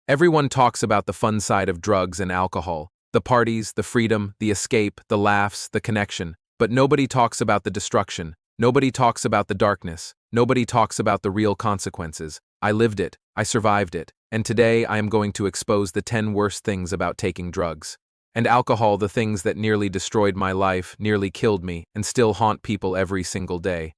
Everyone talks about the fun side of drugs and alcohol, the parties, the freedom, the escape, the laughs, the connection. But nobody talks about the destruction. Nobody talks about the darkness. Nobody talks about the real consequences. I lived it. I survived it. And today I am going to expose the 10 worst things about taking drugs. And alcohol, the things that nearly destroyed my life, nearly killed me, and still haunt people every single day.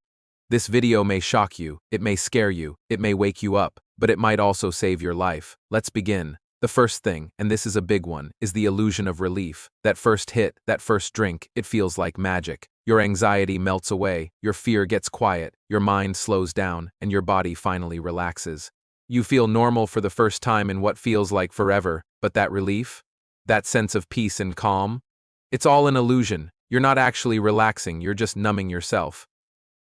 This video may shock you, it may scare you, it may wake you up, but it might also save your life. Let's begin. The first thing, and this is a big one, is the illusion of relief. That first hit, that first drink, it feels like magic. Your anxiety melts away, your fear gets quiet, your mind slows down, and your body finally relaxes. You feel normal for the first time in what feels like forever, but that relief? That sense of peace and calm? It's all an illusion. You're not actually relaxing, you're just numbing yourself.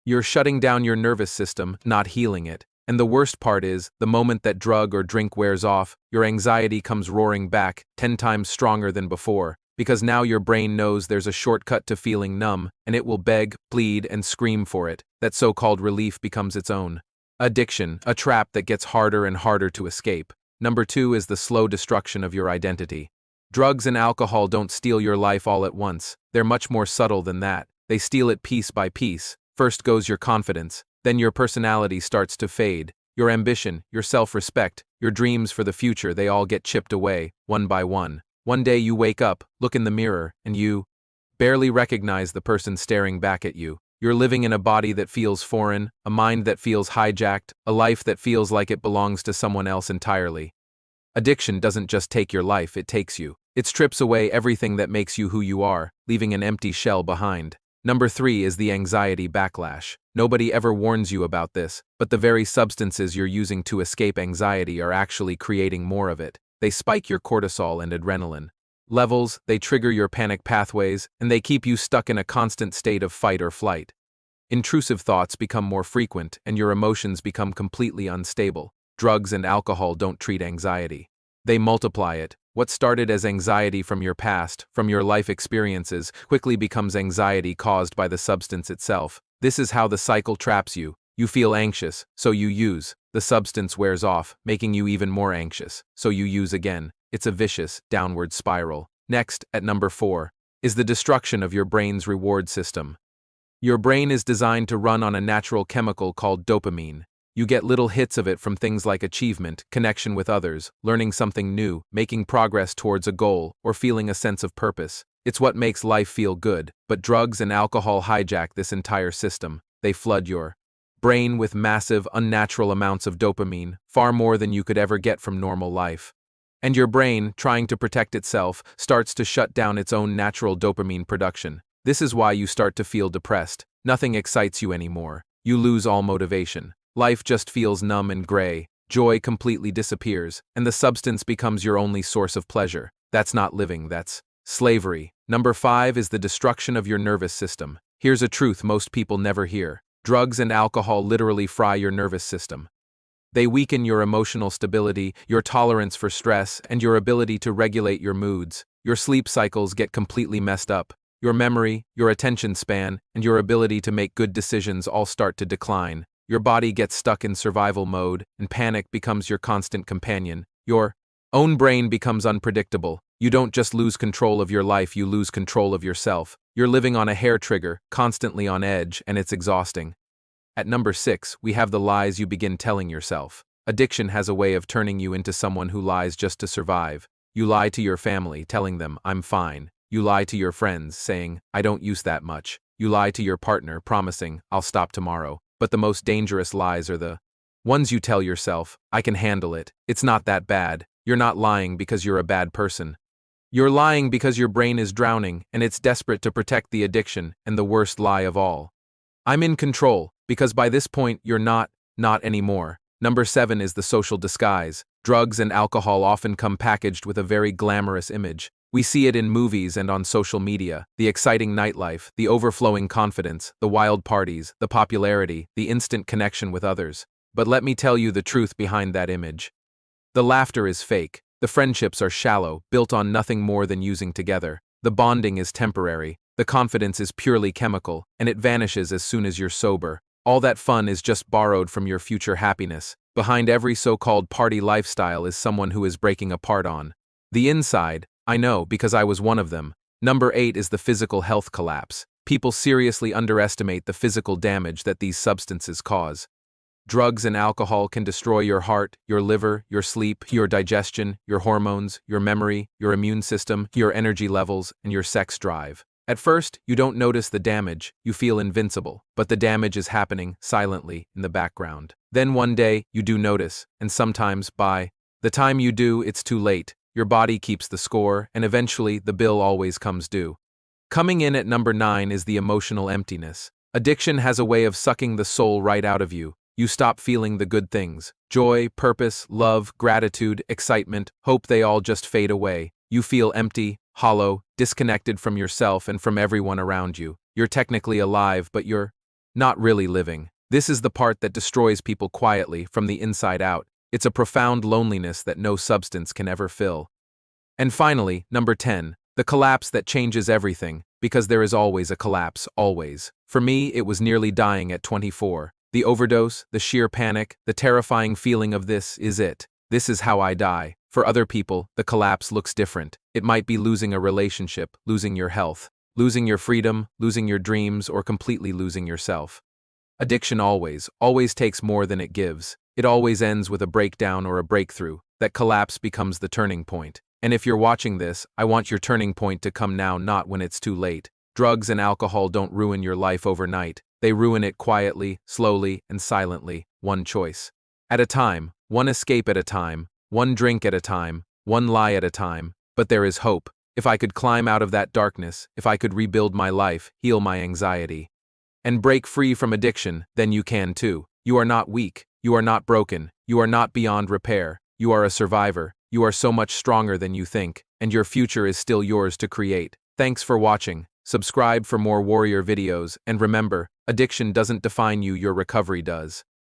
You're shutting down your nervous system, not healing it. And the worst part is, the moment that drug or drink wears off, your anxiety comes roaring back, 10 times stronger than before, because now your brain knows there's a shortcut to feeling numb, and it will beg, plead, and scream for it. That so-called relief becomes its own addiction, a trap that gets harder and harder to escape. Number 2 is the slow destruction of your identity. Drugs and alcohol don't steal your life all at once. They're much more subtle than that. They steal it piece by piece. First goes your confidence, then your personality starts to fade. Your ambition, your self-respect, your dreams for the future, they all get chipped away, one by one. One day you wake up, look in the mirror, and you barely recognize the person staring back at you. You're living in a body that feels foreign, a mind that feels hijacked, a life that feels like it belongs to someone else entirely. Addiction doesn't just take your life, it takes you. It strips away everything that makes you who you are, leaving an empty shell behind. Number 3 is the anxiety backlash. Nobody ever warns you about this, but the very substances you're using to escape anxiety are actually creating more of it. They spike your cortisol and adrenaline levels, they trigger your panic pathways, and they keep you stuck in a constant state of fight or flight. Intrusive thoughts become more frequent, and your emotions become completely unstable. Drugs and alcohol don't treat anxiety. They multiply it. What started as anxiety from your past, from your life experiences, quickly becomes anxiety caused by the substance itself. This is how the cycle traps you. You feel anxious, so you use. The substance wears off, making you even more anxious, so you use again. It's a vicious, downward spiral. Next, at number 4, is the destruction of your brain's reward system. Your brain is designed to run on a natural chemical called dopamine. You get little hits of it from things like achievement, connection with others, learning something new, making progress towards a goal, or feeling a sense of purpose. It's what makes life feel good, but drugs and alcohol hijack this entire system. They flood your brain with massive, unnatural amounts of dopamine, far more than you could ever get from normal life. And your brain, trying to protect itself, starts to shut down its own natural dopamine production. This is why you start to feel depressed. Nothing excites you anymore. You lose all motivation. Life just feels numb and gray. Joy completely disappears, and the substance becomes your only source of pleasure. That's not living, that's slavery. Number 5 is the destruction of your nervous system. Here's a truth most people never hear. Drugs and alcohol literally fry your nervous system. They weaken your emotional stability, your tolerance for stress, and your ability to regulate your moods. Your sleep cycles get completely messed up. Your memory, your attention span, and your ability to make good decisions all start to decline. Your body gets stuck in survival mode, and panic becomes your constant companion. Your own brain becomes unpredictable. You don't just lose control of your life, you lose control of yourself. You're living on a hair trigger, constantly on edge, and it's exhausting. At number 6, we have the lies you begin telling yourself. Addiction has a way of turning you into someone who lies just to survive. You lie to your family, telling them, "I'm fine." You lie to your friends, saying, "I don't use that much." You lie to your partner, promising, "I'll stop tomorrow." But the most dangerous lies are the ones you tell yourself. "I can handle it. It's not that bad." You're not lying because you're a bad person. You're lying because your brain is drowning, and it's desperate to protect the addiction, and the worst lie of all. "I'm in control," because by this point you're not anymore. Number 7 is the social disguise. Drugs and alcohol often come packaged with a very glamorous image. We see it in movies and on social media. The exciting nightlife, the overflowing confidence, the wild parties, the popularity, the instant connection with others. But let me tell you the truth behind that image. The laughter is fake. The friendships are shallow, built on nothing more than using together. The bonding is temporary. The confidence is purely chemical, and it vanishes as soon as you're sober. All that fun is just borrowed from your future happiness. Behind every so-called party lifestyle is someone who is breaking apart on the inside. I know, because I was one of them. Number 8 is the physical health collapse. People seriously underestimate the physical damage that these substances cause. Drugs and alcohol can destroy your heart, your liver, your sleep, your digestion, your hormones, your memory, your immune system, your energy levels, and your sex drive. At first, you don't notice the damage, you feel invincible, but the damage is happening silently in the background. Then one day, you do notice, and sometimes, by the time you do, it's too late. Your body keeps the score, and eventually, the bill always comes due. Coming in at number 9 is the emotional emptiness. Addiction has a way of sucking the soul right out of you. You stop feeling the good things. Joy, purpose, love, gratitude, excitement, hope, they all just fade away. You feel empty, hollow, disconnected from yourself and from everyone around you. You're technically alive, but you're not really living. This is the part that destroys people quietly, from the inside out. It's a profound loneliness that no substance can ever fill. And finally, number 10, the collapse that changes everything, because there is always a collapse, always. For me, it was nearly dying at 24. The overdose, the sheer panic, the terrifying feeling of this is it. This is how I die. For other people, the collapse looks different. It might be losing a relationship, losing your health, losing your freedom, losing your dreams, or completely losing yourself. Addiction always takes more than it gives. It always ends with a breakdown or a breakthrough. That collapse becomes the turning point. And if you're watching this, I want your turning point to come now, not when it's too late. Drugs and alcohol don't ruin your life overnight. They ruin it quietly, slowly, and silently, one choice at a time, one escape at a time, one drink at a time, one lie at a time. But there is hope. If I could climb out of that darkness, if I could rebuild my life, heal my anxiety, and break free from addiction, then you can too. You are not weak. You are not broken. You are not beyond repair. You are a survivor. You are so much stronger than you think, and your future is still yours to create. Thanks for watching. Subscribe for more warrior videos, and remember, addiction doesn't define you, your recovery does.